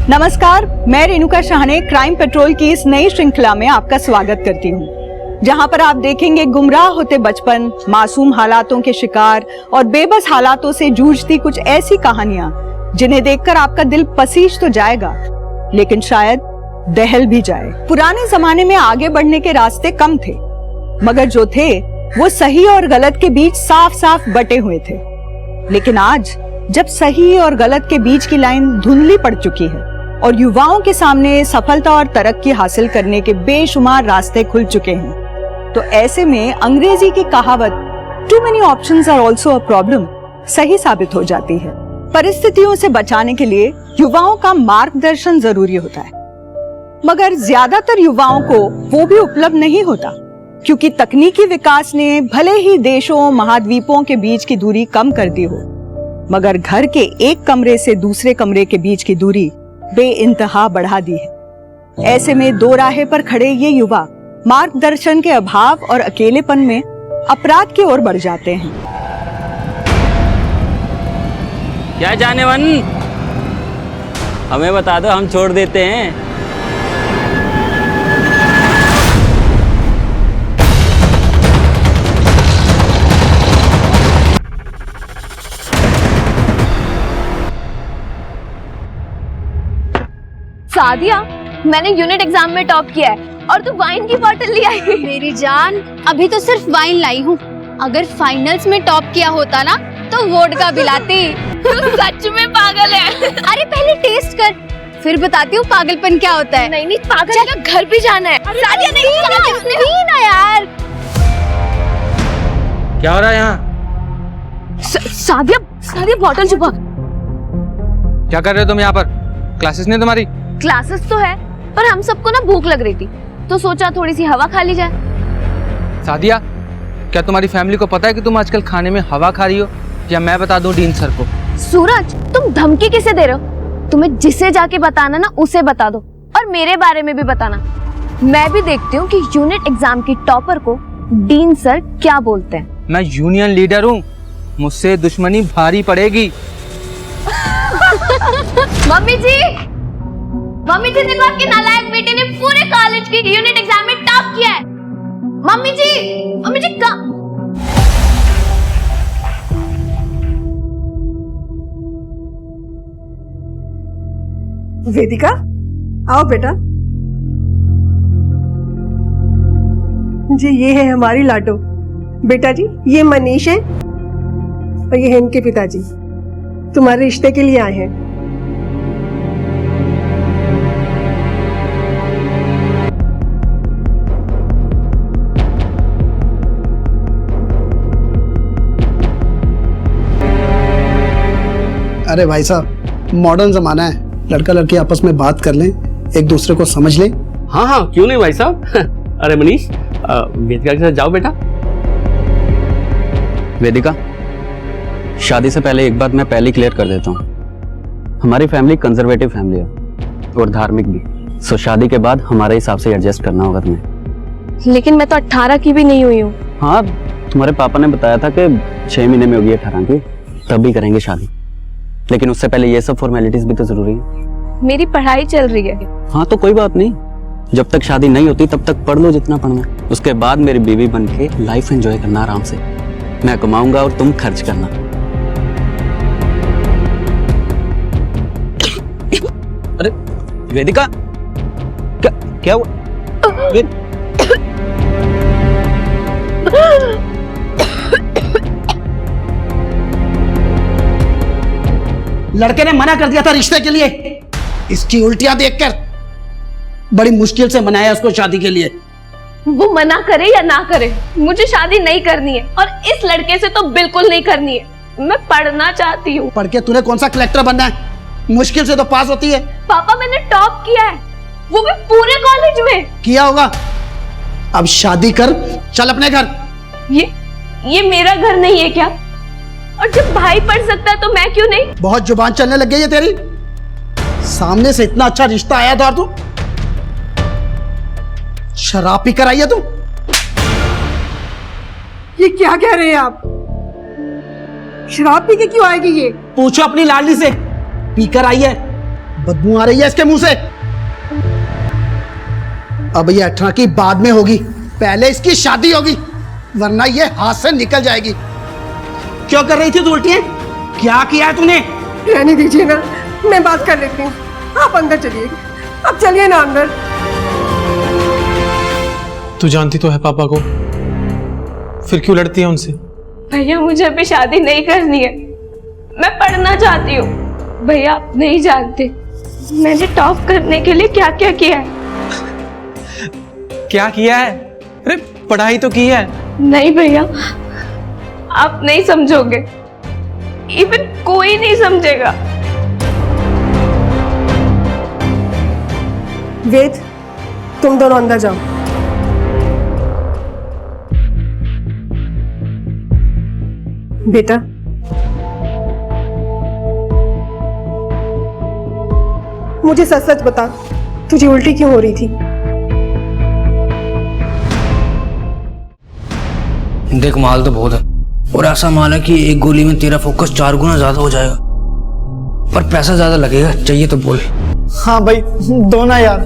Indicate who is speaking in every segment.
Speaker 1: नमस्कार, मैं Renuka Shahane crime petrol की इस नई श्रृंखला में आपका स्वागत करती हूँ, जहाँ पर आप देखेंगे गुमराह होते बचपन, मासूम हालातों के शिकार और बेबस हालातों से जूझती कुछ ऐसी कहानियां जिन्हें देखकर आपका दिल पसीज तो जाएगा, लेकिन शायद दहल भी जाए। पुराने जमाने में आगे बढ़ने के रास्ते कम थे, मगर जो थे वो सही और गलत के बीच साफ साफ बटे हुए थे। लेकिन आज जब सही और गलत के बीच की लाइन धुंधली पड़ चुकी है और युवाओं के सामने सफलता और तरक्की हासिल करने के बेशुमार रास्ते खुल चुके हैं, तो ऐसे में अंग्रेजी की कहावत too many options are also a problem सही साबित हो जाती है। परिस्थितियों से बचाने के लिए युवाओं का मार्गदर्शन जरूरी होता है, मगर ज्यादातर युवाओं को वो भी उपलब्ध नहीं होता, क्योंकि तकनीकी विकास ने भले ही देशों महाद्वीपों के बीच की दूरी कम कर दी हो, मगर घर के एक कमरे से दूसरे कमरे के बीच की दूरी बेइंतहा बढ़ा दी है। ऐसे में दो राहे पर खड़े ये युवा मार्गदर्शन के अभाव और अकेलेपन में अपराध की ओर बढ़ जाते हैं।
Speaker 2: क्या जाने मन, हमें बता दो, हम छोड़ देते हैं।
Speaker 3: सादिया, मैंने यूनिट एग्जाम में टॉप किया है और तू वाइन की बोतल ले आई।
Speaker 4: मेरी जान, अभी तो सिर्फ वाइन लाई हूँ। अगर फाइनल्स में टॉप किया होता ना तो वोडका पिलाती।
Speaker 3: सच में पागल है।
Speaker 4: अरे पहले टेस्ट कर, फिर बताती हूँ पागलपन क्या होता है।
Speaker 3: नहीं पागल का घर भी जाना है। सादिया नहीं
Speaker 4: ना यार।
Speaker 2: क्या हो रहा है यहाँ?
Speaker 3: सादिया बोतल छुपा।
Speaker 5: क्या कर रहे हो तुम यहाँ पर? क्लासेस नहीं तुम्हारी?
Speaker 3: क्लासेस तो है, पर हम सबको ना भूख लग रही थी, तो सोचा थोड़ी सी हवा खा ली जाए।
Speaker 5: सादिया, क्या तुम्हारी फैमिली को पता है कि तुम आजकल खाने में हवा खा रही हो, या मैं बता दूं डीन सर को?
Speaker 3: सूरज, तुम धमकी किसे दे रहे हो? तुम्हें जिसे जाके बताना ना उसे बता दो, और मेरे बारे में भी बताना। मैं भी देखती हूँ कि यूनिट एग्जाम की टॉपर को डीन सर क्या बोलते हैं।
Speaker 5: मैं यूनियन लीडर हूँ, मुझसे दुश्मनी भारी पड़ेगी।
Speaker 3: मम्मी जी देखो, आपकी नालायक बेटे ने पूरे कॉलेज की यूनिट एग्जाम में टॉप किया है। मम्मी जी का
Speaker 6: वेदिका, आओ बेटा। जी ये है हमारी लाडो। बेटा जी, ये मनीष है और ये है इनके पिताजी, तुम्हारे रिश्ते के लिए आए हैं।
Speaker 7: अरे भाई साहब, मॉडर्न जमाना है, लड़का लड़की आपस में बात कर लें, एक दूसरे को समझ लें।
Speaker 2: हाँ, क्यों नहीं भाई साहब। अरे मनीष, वेदिका के साथ जाओ बेटा।
Speaker 8: वेदिका, शादी से पहले एक बात मैं पहले क्लियर कर देता हूँ। हमारी फैमिली कंजर्वेटिव फैमिली है और धार्मिक भी, सो शादी के बाद हमारे हिसाब से एडजस्ट करना होगा तुम्हें।
Speaker 3: लेकिन मैं तो 18 की भी नहीं हुई हूँ।
Speaker 8: हाँ, तुम्हारे पापा ने बताया था कि 6 महीने में होगी 18 की, तब भी करेंगे शादी, लेकिन उससे पहले ये सब फॉर्मेलिटीज भी तो जरूरी है।
Speaker 3: मेरी पढ़ाई चल रही है।
Speaker 8: हाँ तो कोई बात नहीं, जब तक शादी नहीं होती तब तक पढ़ लो जितना पढ़ना है, उसके बाद मेरी बीवी बन के लाइफ एंजॉय करना आराम से। मैं कमाऊंगा और तुम खर्च करना। अरे वेदिका, क्या हुआ?
Speaker 7: लड़के ने मना कर दिया था रिश्ते के लिए, इसकी उल्टियां देखकर बड़ी मुश्किल से मनाया उसको शादी के लिए।
Speaker 3: वो मना करे या ना करे, मुझे शादी नहीं करनी है, और इस लड़के से तो बिल्कुल नहीं करनी है। मैं पढ़ना चाहती हूँ।
Speaker 7: पढ़ के तूने कौन सा कलेक्टर बनना है? मुश्किल से तो पास होती है।
Speaker 3: पापा, मैंने टॉप किया है, वो भी पूरे कॉलेज में।
Speaker 7: किया होगा, अब शादी कर, चल अपने घर।
Speaker 3: ये मेरा घर नहीं है क्या? और जब भाई पढ़ सकता है तो मैं क्यों नहीं?
Speaker 7: बहुत जुबान चलने लग गई है तेरी। सामने से इतना अच्छा रिश्ता आया था और तू शराब पी कर आई है तू।
Speaker 6: ये क्या कह रहे हैं आप? शराब पी के क्यों आएगी ये?
Speaker 7: पूछो अपनी लाडली से, पीकर आई है। बदबू आ रही है इसके मुंह से। अब ये 18 की बाद में होगी, पहले इसकी शादी होगी, वरना ये हाथ से निकल जाएगी। क्यों कर रही थी तू उल्टियां? क्या किया है तूने?
Speaker 6: रहने दीजिए ना, मैं बात कर लेती हूँ। आप अंदर चलिए, अब चलिए ना अंदर।
Speaker 9: तू जानती तो है पापा को, फिर क्यों लड़ती है उनसे?
Speaker 3: भैया मुझे अभी शादी नहीं करनी है, मैं पढ़ना चाहती हूँ। भैया आप नहीं जानते मैंने टॉप करने के लिए क्या क्या किया है।
Speaker 9: क्या किया है? अरे पढ़ाई तो की है।
Speaker 3: नहीं भैया, आप नहीं समझोगे, इवन कोई नहीं समझेगा।
Speaker 6: वेद, तुम दोनों अंदर जाओ। बेटा, मुझे सच सच बता, तुझे उल्टी क्यों हो रही थी?
Speaker 5: देख, माल तो बहुत है और ऐसा माल है कि एक गोली में तेरा फोकस 4 गुना ज्यादा हो जाएगा, पर पैसा ज्यादा लगेगा। चाहिए तो बोल।
Speaker 7: हाँ भाई, दो ना यार।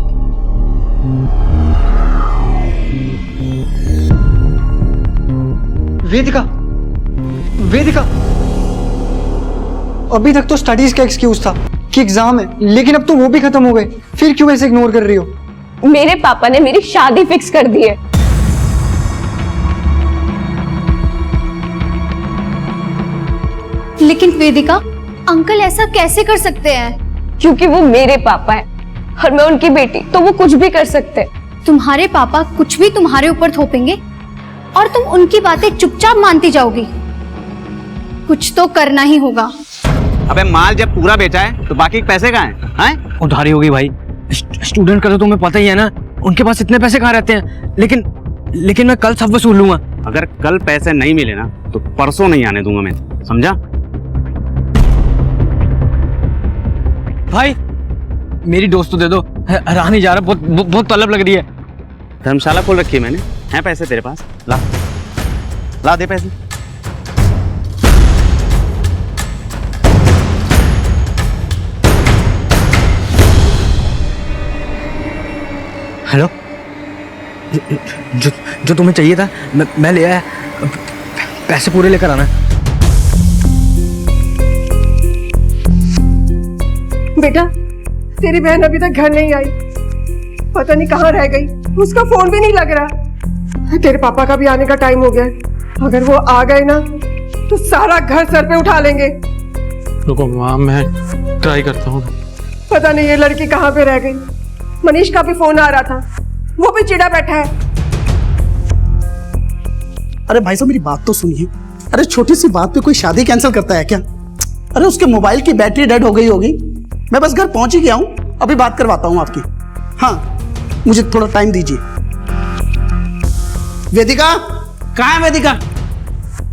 Speaker 10: वेदिका, वेदिका, अभी तक तो स्टडीज का एक्सक्यूज था कि एग्जाम है, लेकिन अब तो वो भी खत्म हो गए, फिर क्यों ऐसे इग्नोर कर रही हो?
Speaker 3: मेरे पापा ने मेरी शादी फिक्स कर दी है।
Speaker 4: लेकिन वेदिका, अंकल ऐसा कैसे कर सकते हैं?
Speaker 3: क्योंकि वो मेरे पापा है और मैं उनकी बेटी, तो वो कुछ भी कर सकते हैं।
Speaker 4: तुम्हारे पापा कुछ भी तुम्हारे ऊपर थोपेंगे और तुम उनकी बातें चुपचाप मानती जाओगी। कुछ तो करना ही होगा।
Speaker 8: अबे माल जब पूरा बेचा है तो बाकी पैसे कहाँ हैं?
Speaker 5: उधारी हो गई भाई। स्टूडेंट का तो तुम्हें पता ही है ना, उनके पास इतने पैसे कहाँ रहते हैं। लेकिन मैं कल सब वसूल लूंगा।
Speaker 8: अगर कल पैसे नहीं मिले ना तो परसों नहीं आने दूंगा मैं, समझा?
Speaker 5: भाई मेरी दोस्त तो दे दो, रहा नहीं जा रहा, बहुत तलब लग रही है।
Speaker 8: धर्मशाला खोल रखी है मैंने, हैं पैसे तेरे पास? ला ला दे पैसे।
Speaker 5: हेलो, जो तुम्हें चाहिए था मैं ले आया, पैसे पूरे लेकर आना।
Speaker 6: बेटा, तेरी बहन अभी तक घर नहीं आई, पता नहीं कहाँ रह गई, उसका फोन भी नहीं लग रहा। तेरे पापा का भी आने का टाइम हो गया है, अगर वो आ गए ना तो सारा घर सर पे उठा लेंगे।
Speaker 9: रुको माँ, मैं ट्राई करता हूँ।
Speaker 6: पता नहीं ये लड़की कहाँ पे रह गई। मनीष का भी फोन आ रहा था, वो भी चिढ़ा बैठा है।
Speaker 7: अरे भाई साहब, मेरी बात तो सुनिए। अरे छोटी सी बात पे कोई शादी कैंसिल करता है क्या? अरे उसके मोबाइल की बैटरी डेड हो गई होगी, मैं बस घर पहुंच ही गया हूं, अभी बात करवाता हूं आपकी। हाँ, मुझे थोड़ा टाइम दीजिए। वेदिका, कहाँ है वेदिका?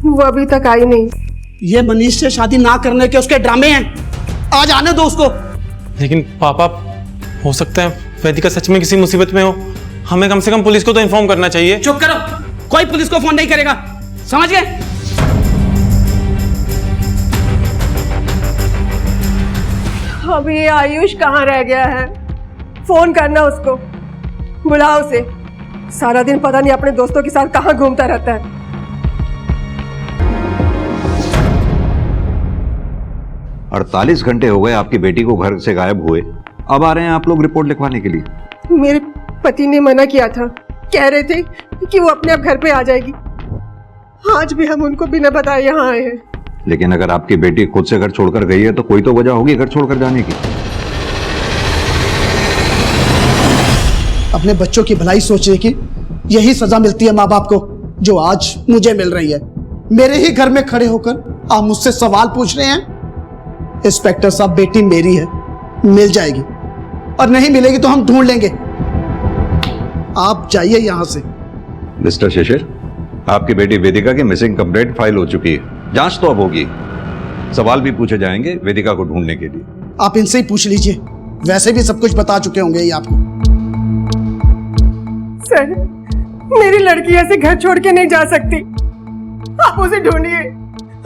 Speaker 6: वो अभी तक आई नहीं।
Speaker 7: ये मनीष से शादी ना करने के उसके ड्रामे हैं, आज आने दो उसको।
Speaker 9: लेकिन पापा, हो सकता है वेदिका सच में किसी मुसीबत में हो, हमें कम से कम पुलिस को तो इन्फॉर्म करना चाहिए।
Speaker 7: चुप करो, कोई पुलिस को फोन नहीं करेगा, समझ गए?
Speaker 6: अभी ये आयुष कहाँ रह गया है? फोन करना उसको, बुलाओ उसे। सारा दिन पता नहीं अपने दोस्तों के साथ कहाँ घूमता रहता है।
Speaker 11: 48 घंटे हो गए आपकी बेटी को घर से गायब हुए, अब आ रहे हैं आप लोग रिपोर्ट लिखवाने के लिए?
Speaker 6: मेरे पति ने मना किया था, कह रहे थे कि वो अपने आप घर पे आ जाएगी। आज भी हम उनको बिना बताए यहाँ आए हैं।
Speaker 11: लेकिन अगर आपकी बेटी खुद से घर छोड़कर गई है तो कोई तो वजह होगी घर छोड़कर जाने की।
Speaker 7: अपने बच्चों की भलाई सोचने की यही सजा मिलती है माँ बाप को, जो आज मुझे मिल रही है। मेरे ही घर में खड़े होकर आप मुझसे सवाल पूछ रहे हैं। इंस्पेक्टर साहब, बेटी मेरी है, मिल जाएगी, और नहीं मिलेगी तो हम ढूंढ लेंगे। आप जाइए यहां से।
Speaker 11: मिस्टर शिशिर, आपकी बेटी वेदिका की मिसिंग कंप्लेंट फाइल हो चुकी है, जांच तो अब होगी, सवाल भी पूछे जाएंगे वेदिका को ढूंढने के लिए।
Speaker 7: आप इनसे ही पूछ लीजिए, वैसे भी सब कुछ बता चुके होंगे ये आपको।
Speaker 6: सर, मेरी लड़की ऐसे घर छोड़ के नहीं जा सकती, आप उसे ढूंढिए,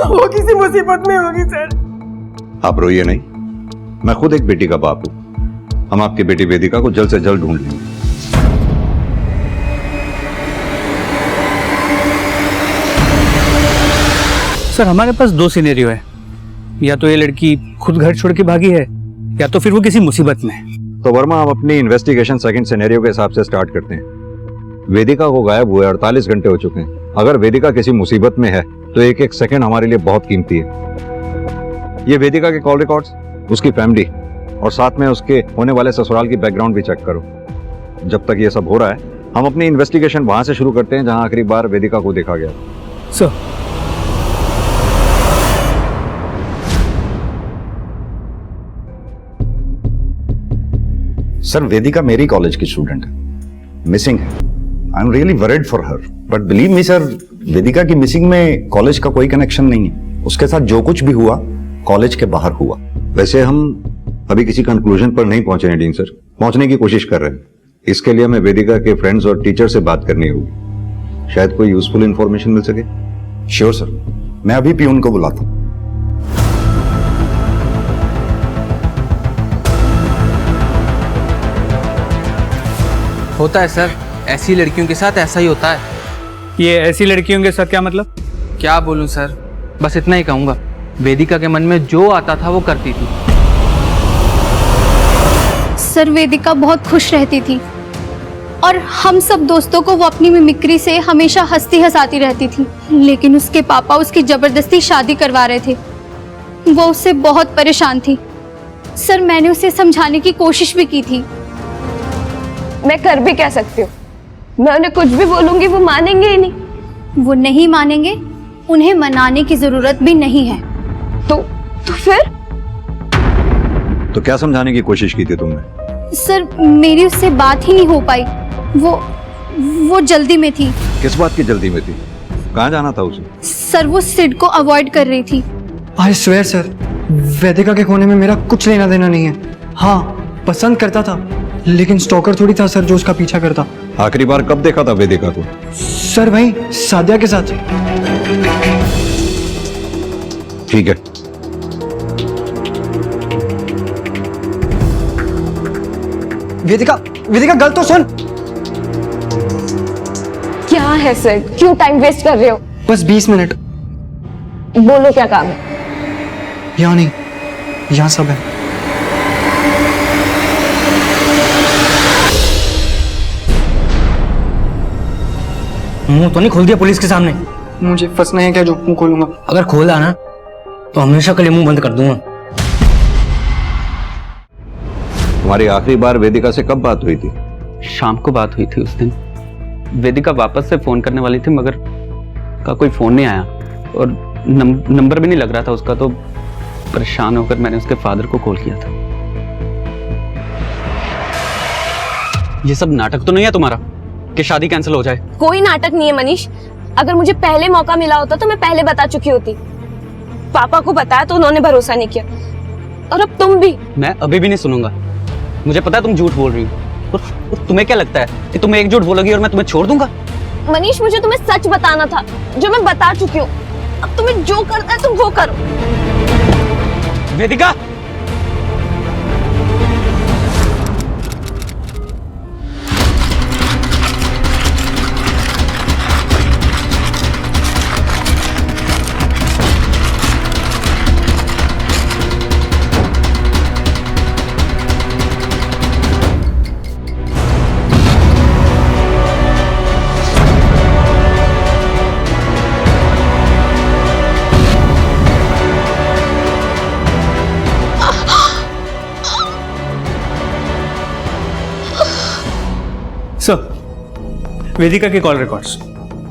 Speaker 6: वो किसी मुसीबत में होगी। सर,
Speaker 11: आप रोइए नहीं, मैं खुद एक बेटी का बाप हूं। हम आपकी बेटी वेदिका को जल्द से जल्द ढूंढ लेंगे।
Speaker 5: सर हमारे पास दो सिनेरियो है, या तो ये लड़की खुद घर छोड़ के भागी है या तो फिर वो किसी मुसीबत में है।
Speaker 11: तो वर्मा, हम अपनी इन्वेस्टिगेशन सेकंड सिनेरियो के हिसाब से स्टार्ट करते हैं। वेदिका को गायब हुए 48 घंटे हो चुके हैं। अगर वेदिका किसी मुसीबत में है तो एक एक सेकंड हमारे लिए बहुत कीमती है। ये वेदिका के कॉल रिकॉर्ड्स, उसकी फैमिली और साथ में उसके होने वाले ससुराल की बैकग्राउंड भी चेक करो। जब तक ये सब हो रहा है हम अपनी इन्वेस्टिगेशन वहां से शुरू करते हैं जहां आखिरी बार वेदिका को देखा गया।
Speaker 5: सर
Speaker 12: सर वेदिका मेरी कॉलेज की स्टूडेंट है, मिसिंग है। I am really worried for her, but believe me sir, Vedika की मिसिंग में कॉलेज का कोई कनेक्शन नहीं है। उसके साथ जो कुछ भी हुआ कॉलेज के बाहर हुआ।
Speaker 11: वैसे हम अभी किसी कंक्लूजन पर नहीं पहुंचे हैं डीन सर, पहुंचने की कोशिश कर रहे हैं। इसके लिए हमें वेदिका के फ्रेंड्स और टीचर से बात करनी होगी, शायद कोई यूजफुल इंफॉर्मेशन मिल सके।
Speaker 12: श्योर सर, मैं अभी पियून को बुलाता हूं।
Speaker 10: होता है सर, ऐसी लड़कियों के साथ ऐसा ही होता है।
Speaker 5: ये ऐसी लड़कियों के साथ क्या मतलब?
Speaker 10: क्या बोलूं सर, बस इतना ही कहूंगा, वेदिका के मन में जो आता था वो करती थी।
Speaker 4: सर वेदिका बहुत खुश रहती थी और हम सब दोस्तों को वो अपनी मिमिक्री से हमेशा हंसती हंसाती रहती थी। लेकिन उसके पापा उसकी जबरदस्ती शादी करवा रहे थे। वो उससे बहुत परेशान थी। सर मैंने उसे समझाने की कोशिश भी की थी।
Speaker 3: मैं कर भी क्या सकती हूँ? मैं उन्हें कुछ भी बोलूंगी वो मानेंगे ही नहीं।
Speaker 4: वो नहीं मानेंगे, उन्हें मनाने की जरूरत भी नहीं है।
Speaker 3: तो फिर?
Speaker 11: तो क्या समझाने की कोशिश की थी तुमने?
Speaker 4: सर मेरी उससे बात ही नहीं हो पाई। वो जल्दी में थी।
Speaker 11: किस बात की जल्दी में थी? कहाँ जाना था उसे?
Speaker 4: सर वो सिड को अवॉइड कर रही थी।
Speaker 10: आई स्वेयर सर, वेदिका के खोने में मेरा कुछ लेना देना नहीं है। हाँ, पसंद करता था लेकिन स्टॉकर थोड़ी था सर जो उसका पीछा करता।
Speaker 11: आखिरी बार कब देखा था वेदिका को?
Speaker 10: सर भाई सादिया के साथ।
Speaker 11: ठीक है,
Speaker 10: वेदिका गल तो सुन।
Speaker 3: क्या है सर, क्यों टाइम वेस्ट कर रहे हो?
Speaker 10: बस 20 मिनट।
Speaker 3: बोलो क्या काम है?
Speaker 10: यहाँ नहीं, यहाँ सब है।
Speaker 5: मुंह तो नहीं खोल दिया पुलिस के सामने?
Speaker 10: मुझे फंसना है क्या जो मुंह खोलूंगा?
Speaker 5: अगर खोला ना तो हमेशा के लिए मुंह बंद कर दूंगा।
Speaker 11: तुम्हारी आखिरी बार वेदिका से कब बात हुई थी?
Speaker 8: शाम को बात हुई थी उस दिन। वेदिका वापस से फोन करने वाली थी मगर का कोई फोन नहीं आया और नंबर भी नहीं लग रहा था उसका, तो परेशान होकर मैंने उसके फादर को कॉल किया था। ये सब नाटक तो नहीं है तुम्हारा कि शादी कैंसिल हो जाए?
Speaker 3: कोई नाटक नहीं है मनीष। अगर मुझे पहले मौका मिला होता तो मैं पहले बता चुकी होती। पापा को बताया तो उन्होंने भरोसा नहीं किया, और अब तुम भी।
Speaker 8: मैं अभी भी नहीं सुनूंगा। मुझे पता है तुम झूठ बोल रही हो, और तुम्हें क्या लगता है कि तुम एक झूठ बोलोगी और मैं तुम्हें छोड़ दूंगा?
Speaker 3: मनीष मुझे तुम्हें सच बताना था जो मैं बता चुकी हूँ। अब तुम्हें जो करना है तुम वो करो।
Speaker 8: वेदिका,
Speaker 5: सर वेदिका के कॉल रिकॉर्ड्स।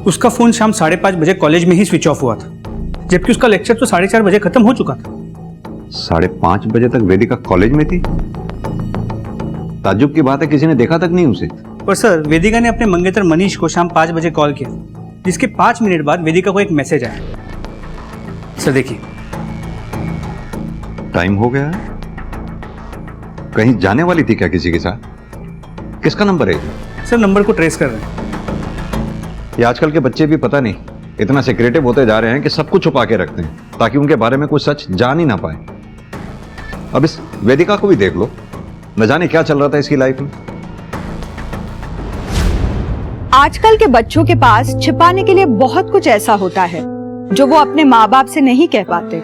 Speaker 5: उसका फोन शाम 5:30 बजे कॉलेज में ही स्विच ऑफ हुआ था, जबकि उसका लेक्चर तो 4:30 बजे खत्म हो चुका था।
Speaker 11: 5:30 बजे तक वेदिका कॉलेज में थी? ताज्जुब की बात है, किसी ने देखा तक नहीं उसे।
Speaker 5: और सर वेदिका ने अपने मंगेतर मनीष को शाम 5 बजे कॉल किया, जिसके 5 मिनट बाद वेदिका को एक मैसेज आया। सर देखिए,
Speaker 11: टाइम हो गया है। कहीं जाने वाली थी क्या किसी के साथ? किसका नंबर है?
Speaker 5: सर नंबर को ट्रेस कर रहे हैं।
Speaker 11: ये आजकल के बच्चे भी पता नहीं इतना सिक्रेटिव होते जा रहे हैं कि सब कुछ छुपा के रखते हैं ताकि उनके बारे में कुछ सच जान ही ना पाए। अब इस वेदिका को भी देख लो, न जाने क्या चल रहा था इसकी लाइफ में।
Speaker 1: आजकल के बच्चों के पास छिपाने के लिए बहुत कुछ ऐसा होता है जो वो अपने माँ बाप से नहीं कह पाते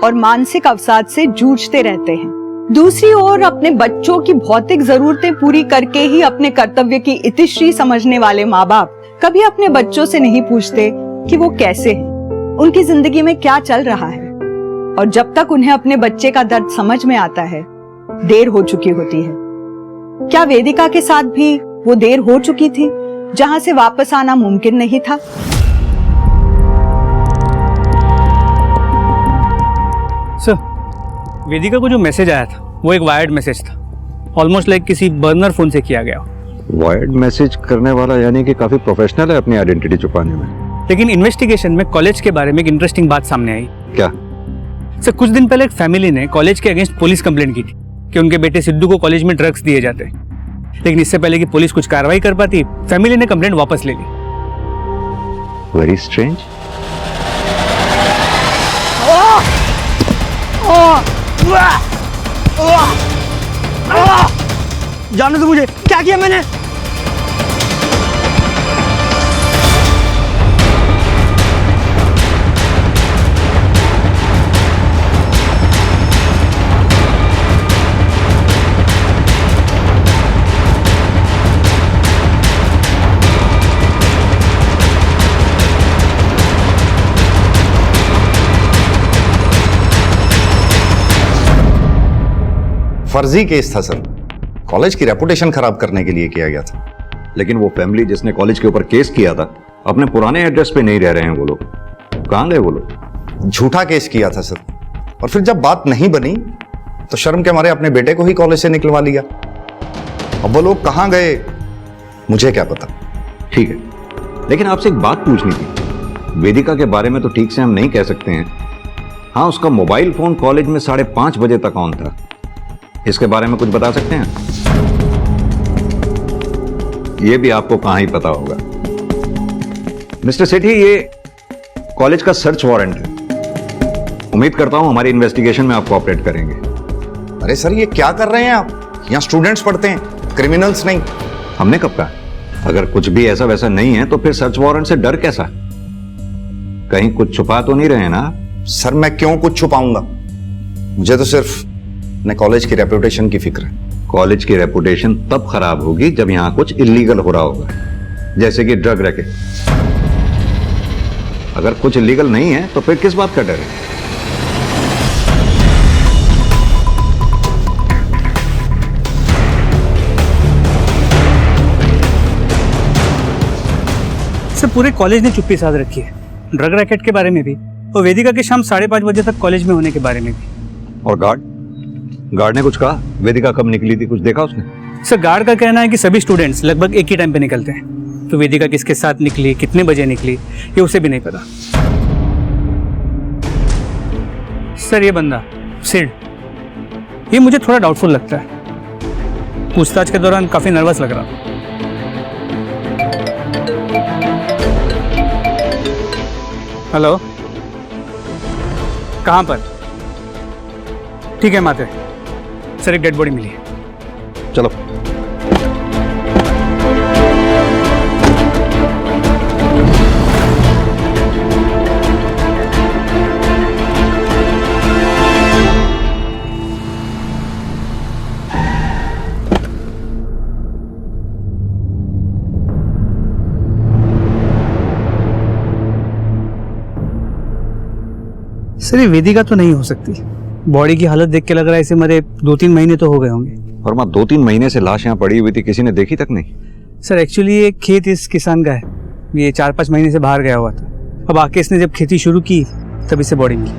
Speaker 1: और मानसिक अवसाद से जूझते रहते हैं। दूसरी ओर अपने बच्चों की भौतिक जरूरतें पूरी करके ही अपने कर्तव्य की इतिश्री समझने वाले माँ बाप कभी अपने बच्चों से नहीं पूछते कि वो कैसे हैं, उनकी जिंदगी में क्या चल रहा है। और जब तक उन्हें अपने बच्चे का दर्द समझ में आता है, देर हो चुकी होती है। क्या वेदिका के साथ भी वो देर हो चुकी थी जहां से वापस आना मुमकिन नहीं था?
Speaker 5: सर, वेदिका को जो मैसेज आया था वो एक वायर्ड मैसेज था, ऑलमोस्ट लाइक किसी बर्नर फोन से किया गया।
Speaker 11: वायर्ड मैसेज करने वाला यानी कि काफी प्रोफेशनल है अपनी आइडेंटिटी छुपाने में।
Speaker 5: लेकिन इन्वेस्टिगेशन में कॉलेज के बारे में एक इंटरेस्टिंग बात सामने आई।
Speaker 11: क्या?
Speaker 5: सर, कुछ दिन पहले एक फैमिली ने कॉलेज के अगेंस्ट पुलिस कंप्लेंट की थी कि उनके बेटे सिद्धू को कॉलेज में ड्रग्स दिए जाते हैं। लेकिन इससे पहले कि पुलिस कुछ कार्रवाई कर पाती, फैमिली ने कंप्लेंट वापस ले ली।
Speaker 11: Very strange.
Speaker 5: जाने दो मुझे, क्या किया मैंने?
Speaker 12: फर्जी केस था सर, कॉलेज की रेपुटेशन खराब करने के लिए किया गया था।
Speaker 11: लेकिन वो फैमिली जिसने कॉलेज के ऊपर केस किया था, अपने पुराने एड्रेस पे नहीं रह रहे हैं वो लोग। कहां गए वो लोग?
Speaker 12: झूठा केस किया था सर, और फिर जब बात नहीं बनी तो शर्म के मारे अपने बेटे को ही कॉलेज से निकलवा लिया। अब वो लोग कहां गए मुझे क्या पता।
Speaker 11: ठीक है, लेकिन आपसे एक बात पूछनी थी। वेदिका के बारे में तो ठीक से हम नहीं कह सकते हैं। हाँ, उसका मोबाइल फोन कॉलेज में 5:30 बजे तक ऑन था। इसके बारे में कुछ बता सकते हैं? ये भी आपको कहां ही पता होगा। मिस्टर सेठी, ये कॉलेज का सर्च वारंट है। उम्मीद करता हूं हमारी इन्वेस्टिगेशन में आप कोऑपरेट करेंगे।
Speaker 12: अरे सर, ये क्या कर रहे हैं आप? यहाँ स्टूडेंट्स पढ़ते हैं, क्रिमिनल्स नहीं।
Speaker 11: हमने कब कहा? अगर कुछ भी ऐसा वैसा नहीं है तो फिर सर्च वारंट से डर कैसा? कहीं कुछ छुपा तो नहीं रहे ना?
Speaker 12: सर, मैं क्यों कुछ छुपाऊंगा? मुझे तो सिर्फ अपने कॉलेज की रेपुटेशन की फिक्र है।
Speaker 11: कॉलेज की रेपुटेशन तब खराब होगी जब यहां कुछ इलीगल हो रहा होगा, जैसे कि ड्रग रैकेट। अगर कुछ इलीगल नहीं है तो फिर किस बात का डर है?
Speaker 5: सर, पूरे कॉलेज ने चुप्पी साध रखी है, ड्रग रैकेट के बारे में भी और वेदिका के शाम 5:30 बजे तक कॉलेज में होने के बारे में भी।
Speaker 11: और गार्ड ने कुछ कहा? वेदिका कब निकली थी, कुछ देखा उसने?
Speaker 5: सर, गार्ड का कहना है कि सभी स्टूडेंट्स लगभग एक ही टाइम पे निकलते हैं, तो वेदिका किसके साथ निकली, कितने बजे निकली, ये उसे भी नहीं पता। सर, ये बंदा सिड, ये मुझे थोड़ा डाउटफुल लगता है। पूछताछ के दौरान काफी नर्वस लग रहा था। हेलो, कहाँ पर? ठीक है, माते सर, एक डेड बॉडी मिली है।
Speaker 11: चलो।
Speaker 5: सर, ये वेदिका तो नहीं हो सकती। बॉडी की हालत देख के लग रहा है इसे मरे 2-3 महीने तो हो गए होंगे।
Speaker 11: वर्मा, 2-3 महीने से लाश यहाँ पड़ी हुई थी, किसी ने देखी तक नहीं?
Speaker 5: सर, एक्चुअली ये खेत इस किसान का है, ये 4-5 महीने से बाहर गया हुआ था। अब आके इसने जब खेती शुरू की तब इसे बॉडी मिली।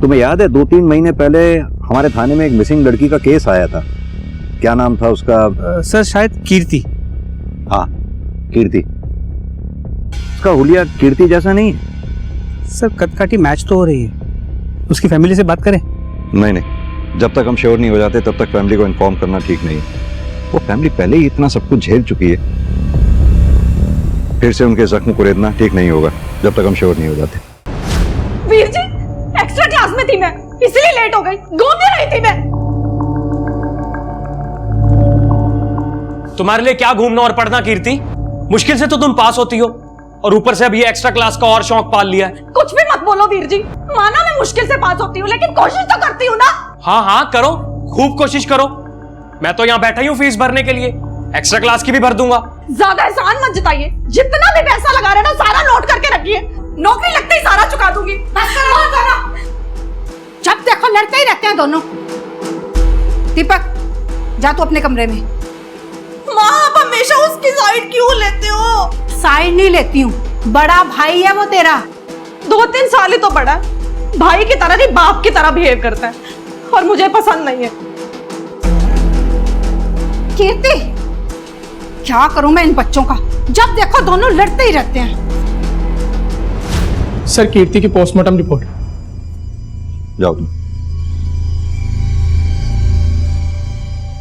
Speaker 11: तुम्हें याद है 2-3 महीने पहले हमारे थाने में एक मिसिंग लड़की का केस आया था? क्या नाम था उसका?
Speaker 5: सर, शायद कीर्ति।
Speaker 11: हाँ, कीर्ति। उसका हुलिया कीर्ति जैसा नहीं है?
Speaker 5: सर, कदकाठी मैच तो हो रही है, उसकी फैमिली से बात करें?
Speaker 11: नहीं, जब तक हम श्योर नहीं हो जाते तब तक फैमिली को इन्फॉर्म करना ठीक नहीं है। वो फैमिली पहले ही इतना सब कुछ झेल चुकी है। फिर से उनके जख्म कुरेदना ठीक नहीं होगा जब तक हम श्योर नहीं हो जाते।
Speaker 1: वीर जी, एक्स्ट्रा क्लास में थी मैं, इसलिए लेट हो गई। घूमने रही थी मैं।
Speaker 13: तुम्हारे लिए क्या घूमना और पढ़ना कीर्ति? मुश्किल से तो तुम पास होती हो और ऊपर से अब ये एक्स्ट्रा क्लास का और शौक पाल लिया है।
Speaker 1: कुछ भी मत बोलो वीर जी, माना मैं मुश्किल से पास होती हूँ, लेकिन कोशिश तो करती हूँ ना।
Speaker 13: हाँ हाँ करो, खूब कोशिश करो। मैं तो यहाँ बैठा ही हूँ फीस भरने के लिए, एक्स्ट्रा क्लास की भी भर दूंगा।
Speaker 1: ज्यादा एहसान मत जताइए, जितना भी पैसा लगा रहे ना सारा नोट करके रखिए, नौकरी लगते ही सारा चुका दूंगी।
Speaker 14: जब देखो लड़ते ही रहते हैं दोनों। दीपक, जा तू अपने कमरे में।
Speaker 1: माँ, आप हमेशा उसकी साइड क्यों लेते हो?
Speaker 14: साइड नहीं लेती हूँ, बड़ा भाई है वो तेरा।
Speaker 1: 2-3 साल ही तो बड़ा है, भाई की तरह नहीं बाप की तरह बिहेव करता है, और मुझे पसंद नहीं है।
Speaker 14: कीर्ति, क्या करूं मैं इन बच्चों का, जब देखो दोनों लड़ते ही रहते हैं।
Speaker 10: सर, कीर्ति की पोस्टमार्टम रिपोर्ट।
Speaker 11: जाओ तुम।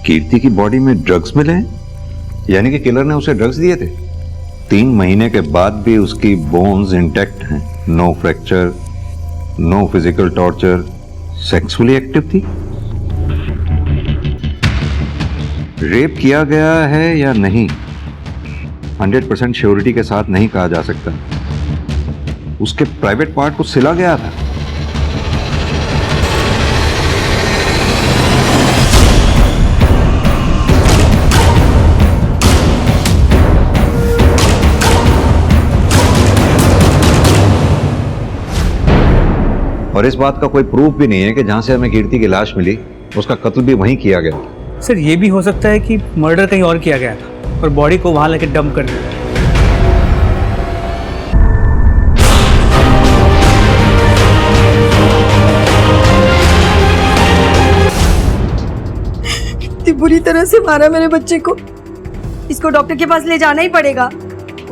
Speaker 11: कीर्ति की बॉडी में ड्रग्स मिले हैं, यानी कि किलर ने उसे ड्रग्स दिए थे। 3 महीने के बाद भी उसकी बोन्स इंटैक्ट हैं, no fracture, no physical torture, sexually active थी। रेप किया गया है या नहीं 100% श्योरिटी के साथ नहीं कहा जा सकता। उसके प्राइवेट पार्ट को सिला गया था। और इस बात का कोई प्रूफ भी नहीं है कि जहां से हमें कीर्ति की लाश मिली उसका कत्ल भी वहीं किया गया था।
Speaker 5: सर, ये भी हो सकता है कि मर्डर कहीं और किया गया था और बॉडी को वहां लेके डंप कर दिया।
Speaker 6: कितनी बुरी तरह से मारा मेरे बच्चे को, इसको डॉक्टर के पास ले जाना ही पड़ेगा।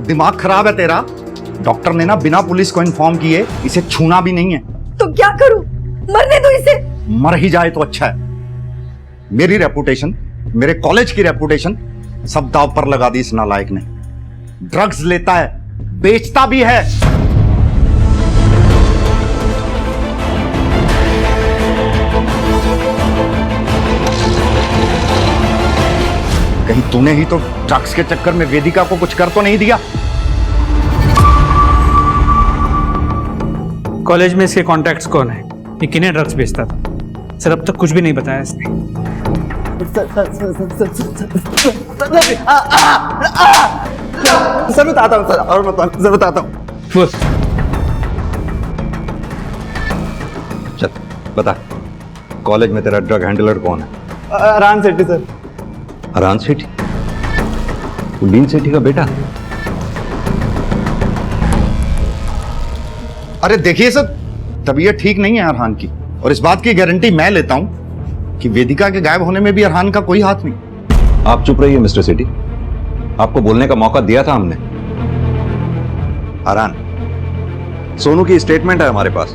Speaker 12: दिमाग खराब है तेरा। डॉक्टर ने ना बिना पुलिस को इन्फॉर्म किए इसे छूना भी नहीं है।
Speaker 6: तो क्या करूं, मरने दो इसे।
Speaker 12: मर ही जाए तो अच्छा है। मेरी रेपुटेशन, मेरे कॉलेज की रेपुटेशन सब दांव पर लगा दी इस नालायक ने। ड्रग्स लेता है, बेचता भी है। कहीं तूने ही तो ड्रग्स के चक्कर में वेदिका को कुछ कर तो नहीं दिया?
Speaker 5: कॉलेज में इसके कॉन्टैक्ट्स कौन है, ये किन्हें ड्रग्स बेचता था? सर, अब तक कुछ भी नहीं बताया इसने।
Speaker 12: सर बताता हूँ, सर और बताता हूँ। चल बता, कॉलेज में तेरा ड्रग हैंडलर कौन है?
Speaker 10: अरान सेठी सर।
Speaker 11: अरान सेठी? तू बीन सेठी का बेटा?
Speaker 12: अरे देखिए सर, तबीयत ठीक नहीं है अरहान की, और इस बात की गारंटी मैं लेता हूं कि वेदिका के गायब होने में भी अरहान का कोई हाथ नहीं।
Speaker 11: आप चुप रहिए मिस्टर सेठी, आपको बोलने का मौका दिया था हमने। अरहान, सोनू की स्टेटमेंट है हमारे पास,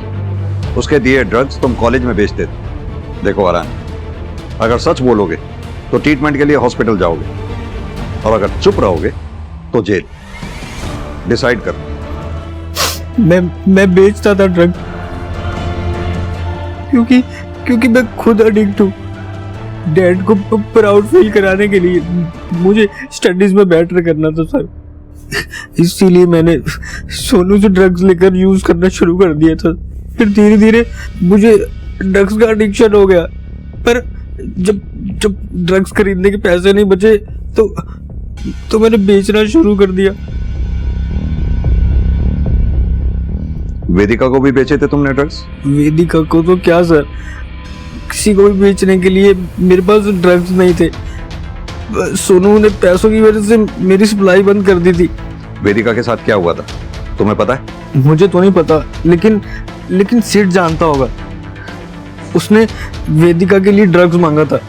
Speaker 11: उसके दिए ड्रग्स तुम कॉलेज में बेचते थे। देखो अरहान, अगर सच बोलोगे तो ट्रीटमेंट के लिए हॉस्पिटल जाओगे, और अगर चुप रहोगे तो जेल। डिसाइड करो।
Speaker 10: मैं बेचता था ड्रग क्योंकि मैं खुद एडिक्ट हूँ। डैड को प्राउड फील कराने के लिए मुझे स्टडीज में बेटर करना था सर, इसीलिए मैंने सोनू से ड्रग्स लेकर यूज करना शुरू कर दिया था। फिर धीरे धीरे मुझे ड्रग्स का एडिक्शन हो गया, पर जब ड्रग्स खरीदने के पैसे नहीं बचे तो मैंने बेचना शुरू कर दिया।
Speaker 11: वेदिका को भी बेचे थे तुमने ड्रग्स?
Speaker 10: वेदिका को तो क्या सर, किसी को भी बेचने के लिए मेरे पास ड्रग्स नहीं थे। सोनू ने पैसों की वजह से मेरी सप्लाई बंद कर दी थी।
Speaker 11: वेदिका के साथ क्या हुआ था तुम्हें पता है?
Speaker 10: मुझे तो नहीं पता, लेकिन सेठ जानता होगा। उसने वेदिका के लिए ड्रग्स मांगा था।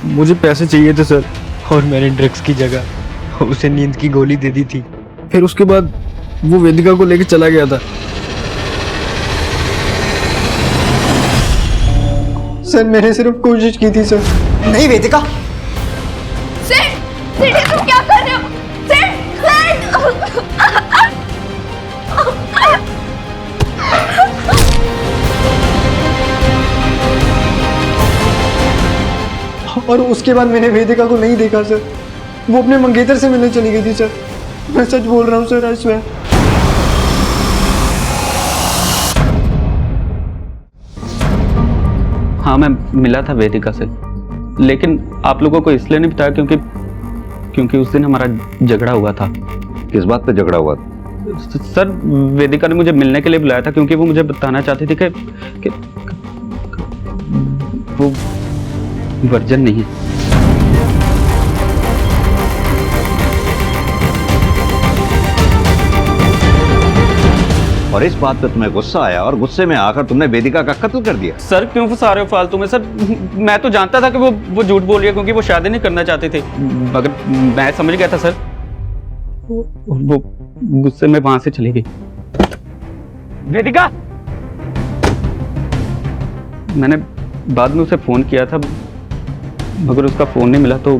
Speaker 10: मुझे पैसे चाहिए थे सर, और मैंने ड्रग्स की जगह उसे नींद की गोली दे दी थी। फिर उसके बाद वो वेदिका को लेकर चला गया था। सर, मैंने सिर्फ कोशिश की थी सर।
Speaker 7: नहीं वेदिका,
Speaker 3: सेठ, सेठ, तुम क्या कर रहे हो? सेठ, सेठ!
Speaker 10: और उसके बाद मैंने वेदिका को नहीं देखा सर। वो अपने मंगेतर से मिलने चली गई थी सर। मैं सच बोल रहा हूँ सर, आई स्वेयर।
Speaker 8: हाँ, मैं मिला था वेदिका से, लेकिन आप लोगों को इसलिए नहीं बताया क्योंकि उस दिन हमारा झगड़ा हुआ था।
Speaker 11: किस बात पे झगड़ा हुआ था?
Speaker 8: सर, वेदिका ने मुझे मिलने के लिए बुलाया था क्योंकि वो मुझे बताना चाहती थी कि वो वर्जन नहीं है।
Speaker 11: और इस बात पे तुम्हें गुस्सा आया और गुस्से में आकर तुमने वेदिका का कत्ल कर दिया।
Speaker 8: सर, क्यों फंसा रहे हो फालतू में? सर, मैं तो जानता था कि वो झूठ बोल रही है क्योंकि वो शादी नहीं करना चाहते थे, मगर मैं समझ गया था सर। वो गुस्से में वहां से चली गई। वेदिका! मैंने बाद में उसे फोन किया था, मगर उसका फोन नहीं मिला, तो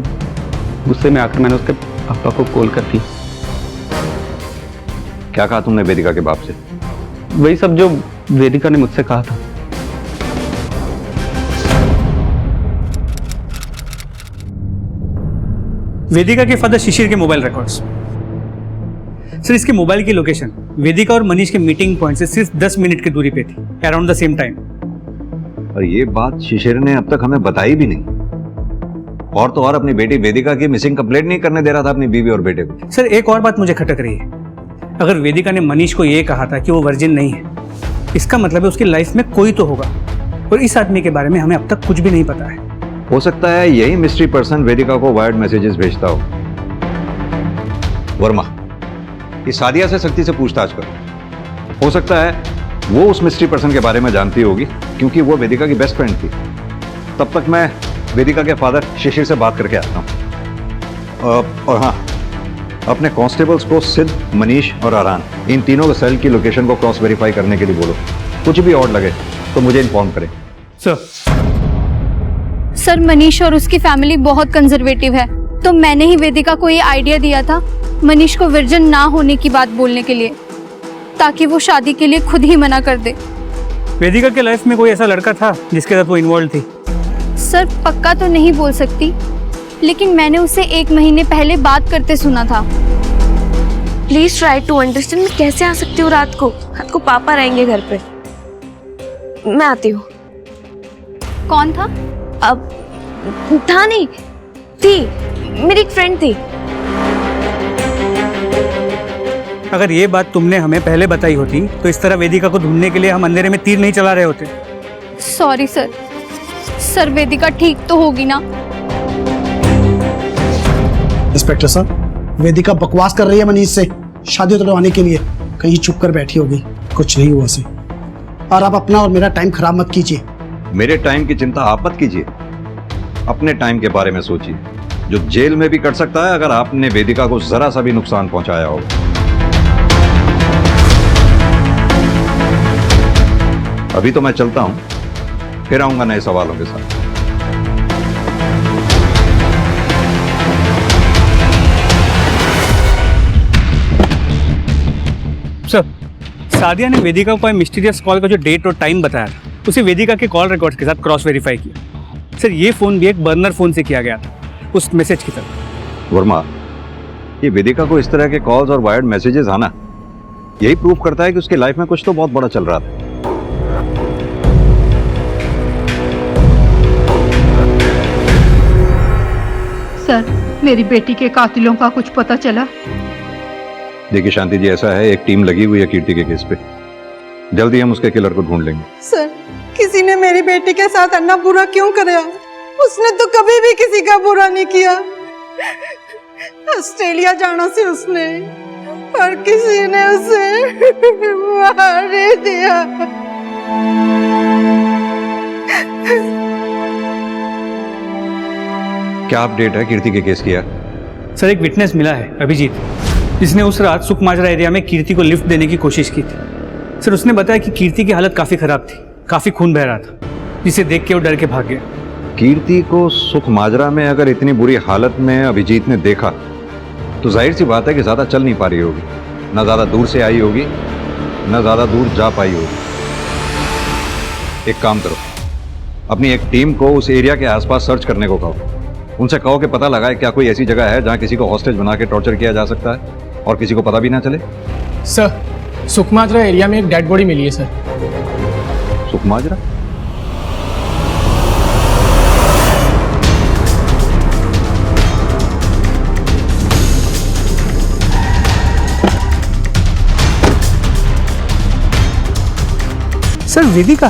Speaker 8: गुस्से में आकर मैंने उसके पापा को कॉल कर दी।
Speaker 11: क्या कहा तुमने वेदिका के बाप से?
Speaker 8: वही सब जो वेदिका ने मुझसे कहा था।
Speaker 5: वेदिका के फादर शिशिर के मोबाइल रिकॉर्ड्स। सर, इसके मोबाइल की लोकेशन वेदिका और मनीष के मीटिंग पॉइंट से सिर्फ 10 मिनट की दूरी पे थी, अराउंड द सेम टाइम।
Speaker 11: और ये बात शिशिर ने अब तक हमें बताई भी नहीं। और तो और अपनी बेटी वेदिका की मिसिंग कंप्लेंट नहीं करने दे रहा था अपनी बीवी और बेटे को।
Speaker 5: सर, एक और बात मुझे खटक रही है। अगर वेदिका ने मनीष को यह कहा था कि वो वर्जिन नहीं है, इसका मतलब है उसकी लाइफ में कोई तो होगा, और इस आदमी के बारे में हमें अब तक कुछ भी नहीं पता है।
Speaker 11: हो सकता है यही मिस्ट्री पर्सन वेदिका को वायर्ड मैसेजेस भेजता हो। वर्मा, इस सादिया से सख्ती से पूछताछ करो। हो सकता है वो उस मिस्ट्री पर्सन के बारे में जानती होगी क्योंकि वो वेदिका की बेस्ट फ्रेंड थी। तब तक मैं वेदिका के फादर शिशिर से बात करके आता हूँ। और हाँ, अपने कांस्टेबल्स को सिद्ध, मनीष और आरान, इन तीनों के सेल की लोकेशन को क्रॉस वेरीफाई करने के लिए बोलो। कुछ भी और लगे तो मुझे इन्फॉर्म करें।
Speaker 4: सर, मनीष और उसकी फैमिली बहुत कंजर्वेटिव है, तो मैंने ही वेदिका को ये आइडिया दिया था मनीष को वर्जिन ना होने की बात बोलने के लिए, ताकि वो शादी के लिए खुद ही मना कर दे।
Speaker 5: वेदिका के लाइफ में कोई ऐसा लड़का था जिसके साथ वो इन्वॉल्व थी?
Speaker 4: सर, पक्का तो नहीं बोल सकती, लेकिन मैंने उसे 1 महीने पहले बात करते सुना था।
Speaker 3: Please try to understand. मैं कैसे आ सकती हूँ रात को पापा रहेंगे घर पे। मैं आती हूँ।
Speaker 4: कौन था?
Speaker 3: अब था नहीं, थी मेरी एक फ्रेंड थी।
Speaker 5: अगर ये बात तुमने हमें पहले बताई होती तो इस तरह वेदिका को ढूंढने के लिए हम अंधेरे में तीर नहीं चला रहे होते।
Speaker 4: Sorry sir. सर, वेदिका ठीक तो होगी ना?
Speaker 7: इंस्पेक्टर साहब, वेदिका बकवास कर रही है मनीष से शादी तुड़वाने के लिए। कहीं छुप कर बैठी होगी, कुछ नहीं हुआ से। और आप अपना और मेरा टाइम खराब मत कीजिए।
Speaker 11: मेरे टाइम की चिंता आप मत कीजिए, अपने टाइम के बारे में सोचिए, जो जेल में भी कट सकता है अगर आपने वेदिका को जरा सा भी नुकसान पहुंचाया हो। अभी तो मैं चलता हूं, फिर आऊंगा नए सवालों के साथ।
Speaker 5: सर, सादिया ने वेदिका को मिस्टीरियस कॉल का जो डेट और टाइम बताया था, उसे वेदिका के कॉल रिकॉर्ड्स के साथ क्रॉस वेरीफाई किया। सर, ये फोन भी एक बर्नर फोन से किया गया था, उस मैसेज की तरह।
Speaker 11: वर्मा, ये वेदिका को इस तरह के कॉल्स और वायर्ड मैसेजेस आना यही प्रूव करता है कि उसकी लाइफ में कुछ तो बहुत बड़ा चल रहा था।
Speaker 14: सर, मेरी बेटी के कातिलों का कुछ पता चला?
Speaker 11: देखिए शांति जी, ऐसा है, एक टीम लगी हुई है कीर्ति के केस पे। जल्दी हम उसके किलर को ढूंढ लेंगे।
Speaker 6: सर, किसी ने मेरी बेटी के साथ अन्ना बुरा क्यों कराया? उसने तो कभी भी किसी का बुरा नहीं किया। ऑस्ट्रेलिया जाना से उसने, और किसी ने उसे मार दिया।
Speaker 11: क्या अपडेट है कीर्ति के केस किया?
Speaker 5: सर, एक विटनेस मिला है, अभिजीत, जिसने उस रात सुखमाजरा एरिया में कीर्ति को लिफ्ट देने की कोशिश की थी। सर, उसने बताया कि कीर्ति की हालत काफी खराब थी, काफी खून बह रहा था, जिसे देख के वो डर के भाग गया।
Speaker 11: कीर्ति को सुखमाजरा में अगर इतनी बुरी हालत में अभिजीत ने देखा तो जाहिर सी बात है कि ज्यादा चल नहीं पा रही होगी, ना ज्यादा दूर से आई होगी, ना ज्यादा दूर जा पाई होगी। एक काम करो, अपनी एक टीम को उस एरिया के आसपास सर्च करने को कहो। उनसे कहो कि पता लगाए क्या कोई ऐसी जगह है जहां किसी को हॉस्टेज बना के टॉर्चर किया जा सकता है और किसी को पता भी ना चले।
Speaker 10: सर, सुकमाजरा एरिया में एक डेड बॉडी मिली है सर।
Speaker 11: सुकमाजरा?
Speaker 5: सर वेदिका,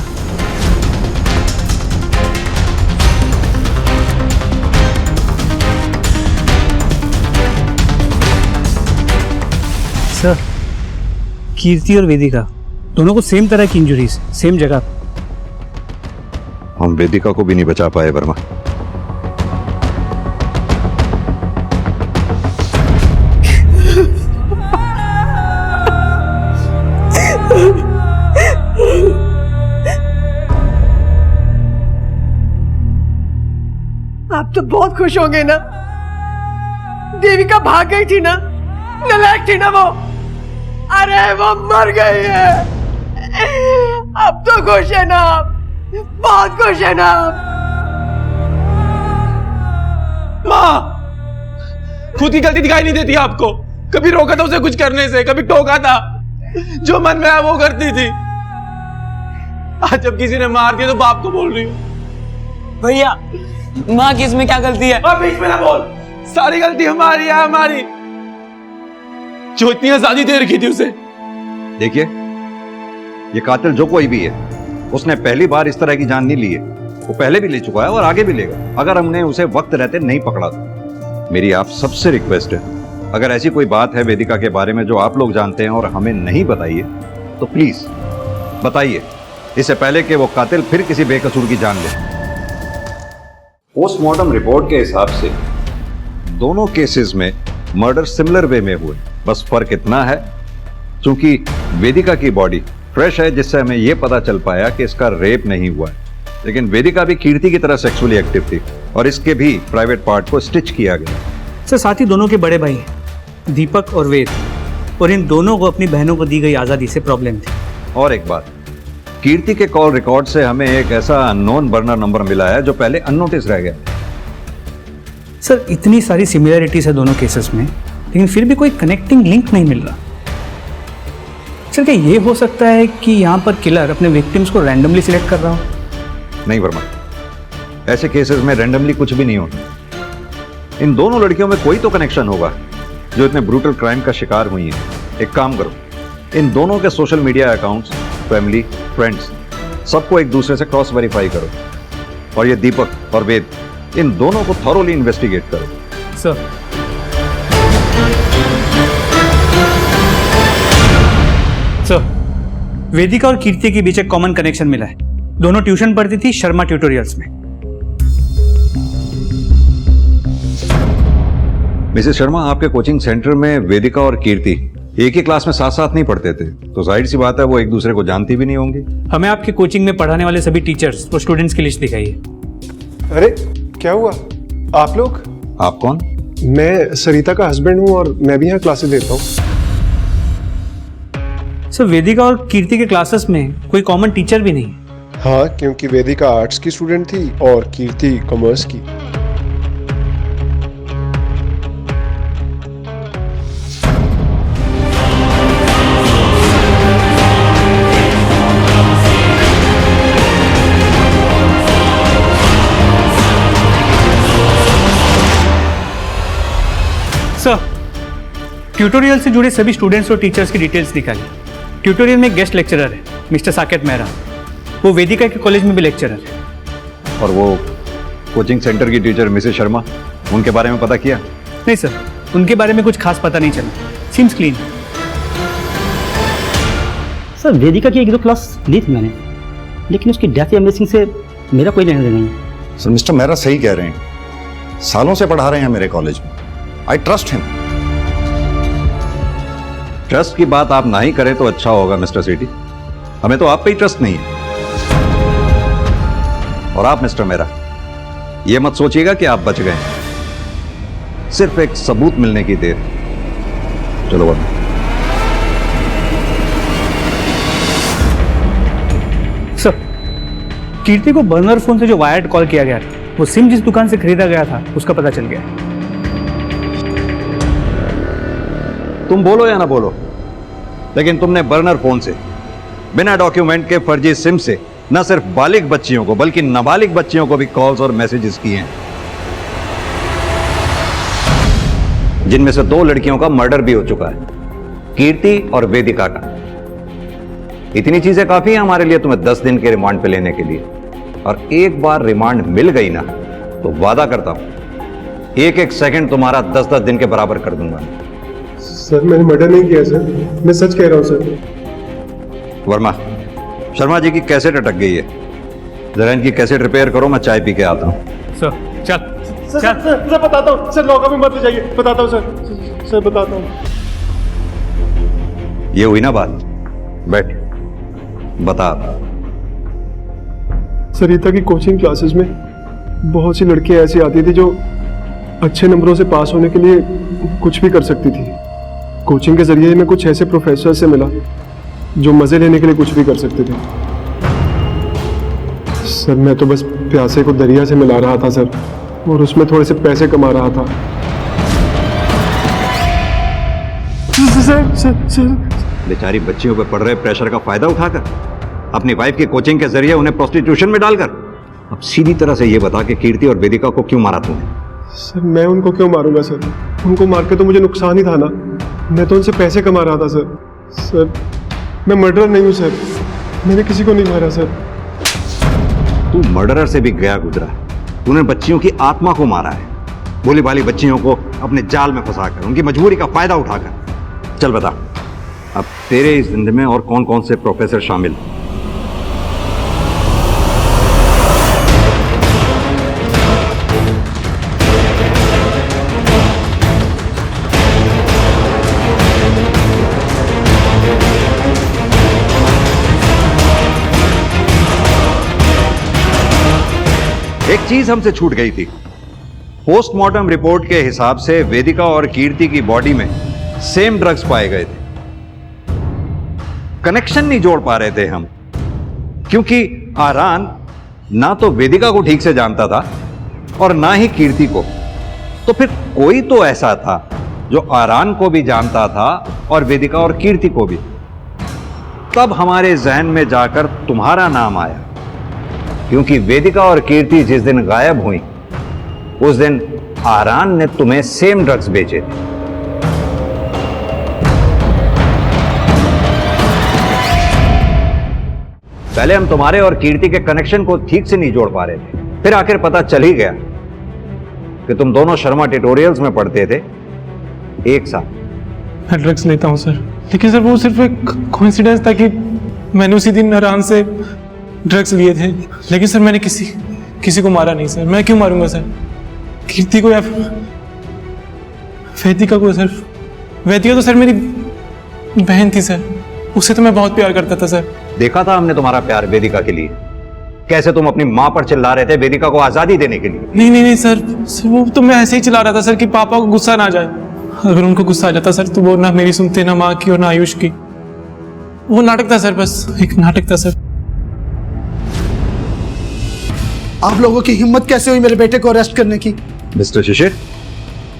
Speaker 5: सर कीर्ति और वेदिका दोनों को सेम तरह की इंजरीज, सेम जगह।
Speaker 11: हम वेदिका को भी नहीं बचा पाए वर्मा।
Speaker 6: आप तो बहुत खुश होंगे ना, देविका भाग गई थी ना, नालायक थी ना वो। अरे वो मर गई है। अब तो खुश है ना आप, बहुत खुश है ना आप।
Speaker 9: माँ, खुद की गलती दिखाई नहीं देती आपको? कभी रोका था उसे कुछ करने से, कभी टोका था? जो मन में आया वो करती थी। आज जब किसी ने मार दिया तो बाप को बोल रही हूँ।
Speaker 13: भैया, माँ की इसमें क्या गलती है?
Speaker 9: अब बीच में ना बोल, सारी गलती हमारी है, हमारी। जो इतनी आजादी दे रखी थी उसे।
Speaker 11: देखिए, ये कातिल जो कोई भी है, उसने पहली बार इस तरह की जान नहीं ली है। वो पहले भी ले चुका है और आगे भी लेगा, अगर हमने उसे वक्त रहते नहीं पकड़ा तो। मेरी आप सबसे रिक्वेस्ट है, अगर ऐसी कोई बात है वेदिका के बारे में जो आप लोग जानते हैं और हमें नहीं बताइए, तो प्लीज बताइए, इससे पहले कि वो कातिल फिर किसी बेकसूर की जान ले। पोस्टमार्टम रिपोर्ट के हिसाब से दोनों केसेस में मर्डर सिमिलर वे में हुए, बस फर्क इतना है क्योंकि वेदिका की बॉडी फ्रेश है, जिससे हमें यह पता चल पाया कि इसका रेप नहीं हुआ है। लेकिन वेदिका भी कीर्ति की तरह सेक्सुअली एक्टिव थी और इसके भी प्राइवेट पार्ट को स्टिच किया गया।
Speaker 5: सर साथ ही दोनों के बड़े भाई हैं, दीपक और वेद, और इन दोनों को अपनी बहनों को दी गई आज़ादी से प्रॉब्लम थी।
Speaker 11: और एक बात, कीर्ति के कॉल रिकॉर्ड से हमें एक ऐसा अननोन बर्नर नंबर मिला है जो पहले अननोटिस रह गया।
Speaker 5: सर इतनी सारी सिमिलरिटीज है दोनों केसेस में, लेकिन फिर भी कोई कनेक्टिंग लिंक नहीं मिल रहा। सर क्या ये हो सकता है कि यहाँ पर किलर अपने विक्टिम्स को रैंडमली सिलेक्ट कर रहा हो?
Speaker 11: नहीं वर्मा, ऐसे केसेस में रैंडमली कुछ भी नहीं होता। इन दोनों लड़कियों में कोई तो कनेक्शन होगा जो इतने ब्रूटल क्राइम का शिकार हुई हैं। एक काम करो, इन दोनों के social media accounts, family, friends, सबको एक दूसरे से क्रॉस वेरीफाई करो, और ये दीपक और वेद, इन दोनों को थॉरोली इन्वेस्टिगेट करो।
Speaker 5: सर वेदिका और कीर्ति के बीच एक कॉमन कनेक्शन मिला है। दोनों ट्यूशन पढ़ती थी शर्मा ट्यूटोरियल्स में।
Speaker 11: मिसेस शर्मा, आपके कोचिंग सेंटर में वेदिका और कीर्ति एक ही क्लास में साथ साथ नहीं पढ़ते थे, तो जाहिर सी बात है वो एक दूसरे को जानती भी नहीं होंगी।
Speaker 5: हमें आपके कोचिंग में पढ़ाने वाले सभी टीचर्स और स्टूडेंट्स की लिस्ट दिखाई है।
Speaker 15: अरे क्या हुआ? आप लोग?
Speaker 11: आप कौन?
Speaker 15: मैं सरिता का हस्बैंड हूँ और मैं भी यहाँ क्लासेस देता हूँ।
Speaker 5: सर वेदिका और कीर्ति के क्लासेस में कोई कॉमन टीचर भी नहीं।
Speaker 15: हाँ, क्योंकि वेदिका आर्ट्स की स्टूडेंट थी और कीर्ति कॉमर्स की।
Speaker 5: सर ट्यूटोरियल से जुड़े सभी स्टूडेंट्स और टीचर्स की डिटेल्स निकाली। ट्यूटोरियल में एक गेस्ट लेक्चरर है मिस्टर साकेत मेहरा, वो वेदिका के कॉलेज में भी लेक्चरर है।
Speaker 11: और वो कोचिंग सेंटर की टीचर मिसेस शर्मा, उनके बारे में पता किया?
Speaker 5: नहीं सर, उनके बारे में कुछ खास पता नहीं चला। Seems clean.
Speaker 16: सर वेदिका की एक दो क्लास ली थी मैंने, लेकिन उसकी डेथ या मिसिंग से मेरा कोई लेना देना नहीं।
Speaker 12: सर मिस्टर मेहरा सही कह रहे हैं, सालों से पढ़ा रहे हैं मेरे कॉलेज में। I trust him.
Speaker 11: ट्रस्ट की बात आप ना ही करें तो अच्छा होगा मिस्टर सेठी, हमें तो आप पे ही ट्रस्ट नहीं है। और आप मिस्टर मेहरा, ये मत सोचिएगा कि आप बच गए, सिर्फ एक सबूत मिलने की देर। चलो बंद।
Speaker 5: सर कीर्ति को बर्नर फोन से जो वायर्ड कॉल किया गया था, वो सिम जिस दुकान से खरीदा गया था उसका पता चल गया।
Speaker 11: तुम बोलो या ना बोलो, लेकिन तुमने बर्नर फोन से बिना डॉक्यूमेंट के फर्जी सिम से न सिर्फ बालिग बच्चियों को बल्कि नाबालिग बच्चियों को भी कॉल्स और मैसेजेस किए हैं, जिनमें से 2 लड़कियों का मर्डर भी हो चुका है, कीर्ति और वेदिका का। इतनी चीजें काफी हैं हमारे लिए तुम्हें 10 दिन के रिमांड पे लेने के लिए, और एक बार रिमांड मिल गई ना तो वादा करता हूं एक एक सेकंड तुम्हारा 10-10 दिन के बराबर कर दूंगा।
Speaker 15: सर मैंने मर्डर नहीं किया सर, मैं सच कह रहा हूं सर।
Speaker 11: वर्मा, शर्मा जी की कैसेट अटक गई है, जरा इनकी कैसेट रिपेयर करो, मैं चाय पी के आता हूं।
Speaker 5: सर चल
Speaker 15: सर बताता हूँ सर, लॉकअप में मत ले जाइए, बताता हूँ सर बताता हूँ।
Speaker 11: ये हुई ना बात, बैठ बता।
Speaker 15: सरिता की कोचिंग क्लासेस में बहुत सी लड़कियां ऐसी आती थी जो अच्छे नंबरों से पास होने के लिए कुछ भी कर सकती थी। कोचिंग के जरिए मैं कुछ ऐसे प्रोफेसर से मिला जो मजे लेने के लिए कुछ भी कर सकते थे। सर मैं तो बस प्यासे को दरिया से मिला रहा था सर, और उसमें थोड़े से पैसे कमा रहा था। सर
Speaker 11: बेचारी बच्चियों पर पड़ रहे प्रेशर का फायदा उठाकर अपनी वाइफ की कोचिंग के जरिए उन्हें प्रोस्टिट्यूशन में डालकर अब सीधी तरह से ये बता कि कीर्ति और वेदिका को क्यों मारा तुमने?
Speaker 15: सर मैं उनको क्यों मारूंगा सर, उनको मार के तो मुझे नुकसान ही था ना, मैं तो उनसे पैसे कमा रहा था सर मैं मर्डरर नहीं हूँ सर, मैंने किसी को नहीं मारा सर।
Speaker 11: तू मर्डरर से भी गया गुजरा, तूने बच्चियों की आत्मा को मारा है, भोली भाली बच्चियों को अपने जाल में फंसाकर उनकी मजबूरी का फायदा उठाकर। चल बता, अब तेरे इस जिंदगी में और कौन कौन से प्रोफेसर शामिल? एक चीज हमसे छूट गई थी। पोस्टमार्टम रिपोर्ट के हिसाब से वेदिका और कीर्ति की बॉडी में सेम ड्रग्स पाए गए थे। कनेक्शन नहीं जोड़ पा रहे थे हम, क्योंकि आरान ना तो वेदिका को ठीक से जानता था और ना ही कीर्ति को। तो फिर कोई तो ऐसा था जो आरान को भी जानता था और वेदिका और कीर्ति को भी। तब हमारे जहन में जाकर तुम्हारा नाम आया, क्योंकि वेदिका और कीर्ति जिस दिन गायब हुई उस दिन आरान ने तुम्हें सेम ड्रग्स बेचे थे। पहले हम तुम्हारे और कीर्ति के कनेक्शन को ठीक से नहीं जोड़ पा रहे थे, फिर आखिर पता चल ही गया कि तुम दोनों शर्मा ट्यूटोरियल्स में पढ़ते थे एक साथ।
Speaker 9: मैं ड्रग्स लेता हूं सर, लेकिन सर वो सिर्फ एक कोइंसिडेंस था कि मैंने उसी दिन आरान से ड्रग्स लिए थे, लेकिन सर मैंने किसी को मारा नहीं सर। मैं क्यों मारूंगा सर? कीर्ति को या वेदिका को? सर वेदिका तो सर मेरी बहन थी सर, उससे तो मैं बहुत प्यार करता था सर।
Speaker 11: देखा था हमने तुम्हारा प्यार वेदिका के लिए, कैसे तुम अपनी मां पर चिल्ला रहे थे वेदिका को आजादी देने के लिए।
Speaker 9: नहीं सर वो तो मैं ऐसे ही चिल्ला रहा था सर कि पापा को गुस्सा ना जाए। अगर उनको गुस्सा आ जाता सर तो वो ना मेरी सुनते, ना माँ की और ना आयुष की। वो नाटक था सर, बस एक नाटक था सर।
Speaker 7: आप लोगों की हिम्मत कैसे हुई मेरे बेटे को अरेस्ट करने की?
Speaker 11: मिस्टर शिशिर,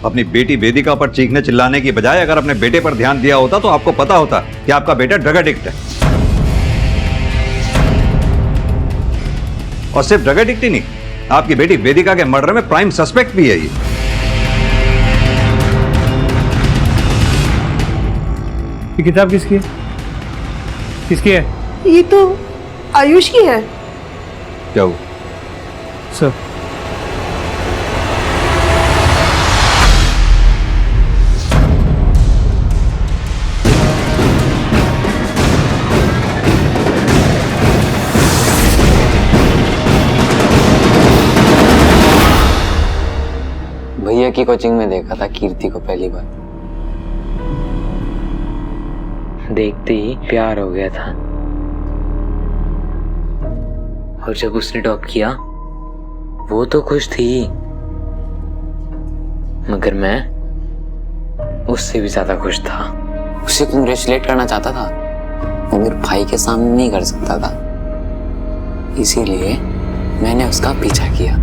Speaker 11: अपनी बेटी वेदिका पर चीखने चिल्लाने की बजाय अगर अपने बेटे पर ध्यान दिया होता तो आपको पता होता कि आपका बेटा ड्रग एडिक्ट है। और सिर्फ ड्रग एडिक्ट ही नहीं, आपकी बेटी वेदिका के मर्डर में प्राइम सस्पेक्ट भी है।
Speaker 5: ये किताब किसकी है? किसकी है?
Speaker 6: ये तो आयुष की है।
Speaker 11: क्या हुआ
Speaker 5: सर?
Speaker 8: भैया की कोचिंग में देखा था कीर्ति को पहली बार, देखते ही प्यार हो गया था। और जब उसने टॉप किया वो तो खुश थी, मगर मैं उससे भी ज्यादा खुश था। उसे कंग्रेचुलेट करना चाहता था, वो मेरे भाई के सामने नहीं कर सकता था, इसीलिए मैंने उसका पीछा किया।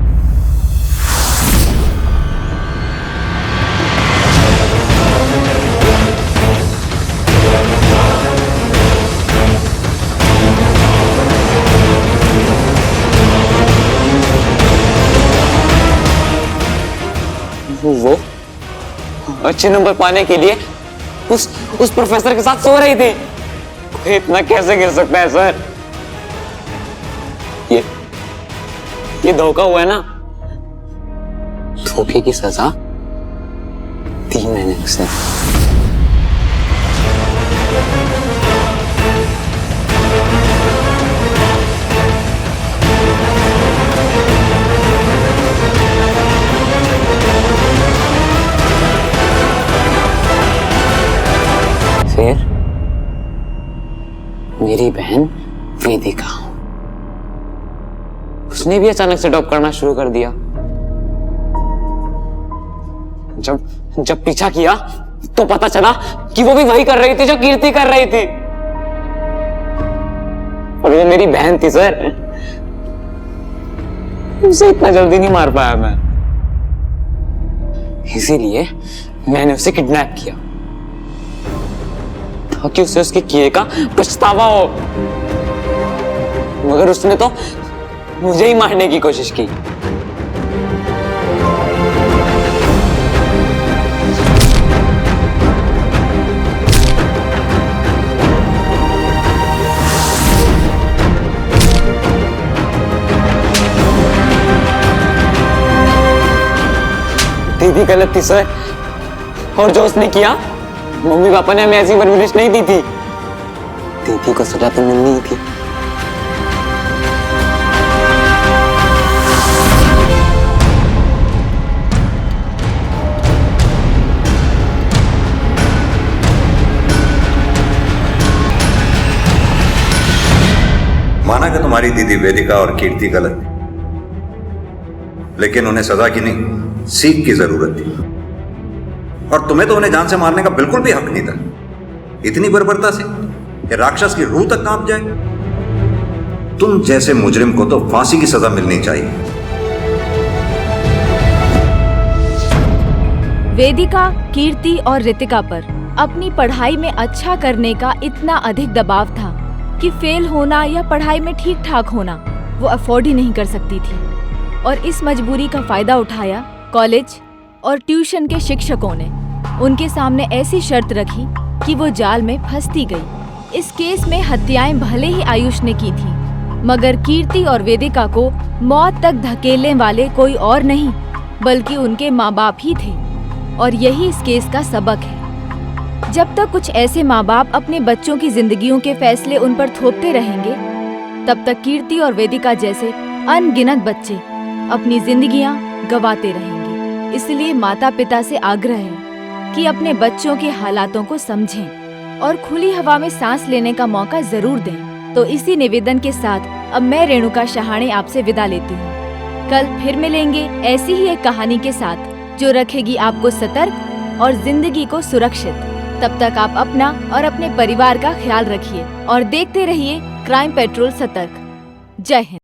Speaker 17: अच्छे नंबर पाने के लिए उस प्रोफेसर के साथ सो रही थी। कोई इतना कैसे गिर सकता है सर? ये धोखा हुआ है ना। धोखे की सजा 3 महीने से। फिर मेरी बहन वेदिका, उसने भी अचानक से टॉप करना शुरू कर दिया। जब पीछा किया तो पता चला कि वो भी वही कर रही थी जो कीर्ति कर रही थी, और वो मेरी बहन थी सर। उसे इतना जल्दी नहीं मार पाया मैं, इसीलिए मैंने उसे किडनैप किया ताकि उसे उसके किए का पछतावा हो। मगर उसने तो मुझे ही मारने की कोशिश की। दीदी गलत थी सर, और जो उसने किया, मम्मी पापा ने हमें ऐसी परवरिश नहीं दी थी। दीदी को सजा तो मिलनी ही थी।
Speaker 12: माना कि तुम्हारी दीदी वेदिका और कीर्ति गलत थी, लेकिन उन्हें सजा की नहीं, सीख की जरूरत थी। और तुम्हें तो उन्हें जान से मारने का बिल्कुल भी हक नहीं था। इतनी बर्बरता से कि राक्षस की रूह तक कांप जाए। तुम जैसे मुजरिम को तो फांसी की सजा मिलनी चाहिए।
Speaker 18: वेदिका, कीर्ति और रितिका पर अपनी पढ़ाई में अच्छा करने का इतना अधिक दबाव था कि फेल होना या पढ़ाई में ठीक ठाक होना वो अफोर्ड ही नहीं कर सकती थी। और इस मजबूरी का फायदा उठाया कॉलेज और ट्यूशन के शिक्षकों ने। उनके सामने ऐसी शर्त रखी कि वो जाल में फंसती गई। इस केस में हत्याएं भले ही आयुष ने की थी, मगर कीर्ति और वेदिका को मौत तक धकेलने वाले कोई और नहीं बल्कि उनके माँ बाप ही थे। और यही इस केस का सबक है। जब तक कुछ ऐसे माँ बाप अपने बच्चों की जिंदगियों के फैसले उन पर थोपते रहेंगे, तब तक कीर्ति और वेदिका जैसे अनगिनत बच्चे अपनी जिंदगियां गंवाते रहेंगे। इसलिए माता पिता से आग्रह है कि अपने बच्चों के हालातों को समझें और खुली हवा में सांस लेने का मौका जरूर दें। तो इसी निवेदन के साथ अब मैं रेणुका शहाणे आपसे विदा लेती हूँ। कल फिर मिलेंगे ऐसी ही एक कहानी के साथ जो रखेगी आपको सतर्क और जिंदगी को सुरक्षित। तब तक आप अपना और अपने परिवार का ख्याल रखिए और देखते रहिए क्राइम पेट्रोल सतर्क। जय हिंद।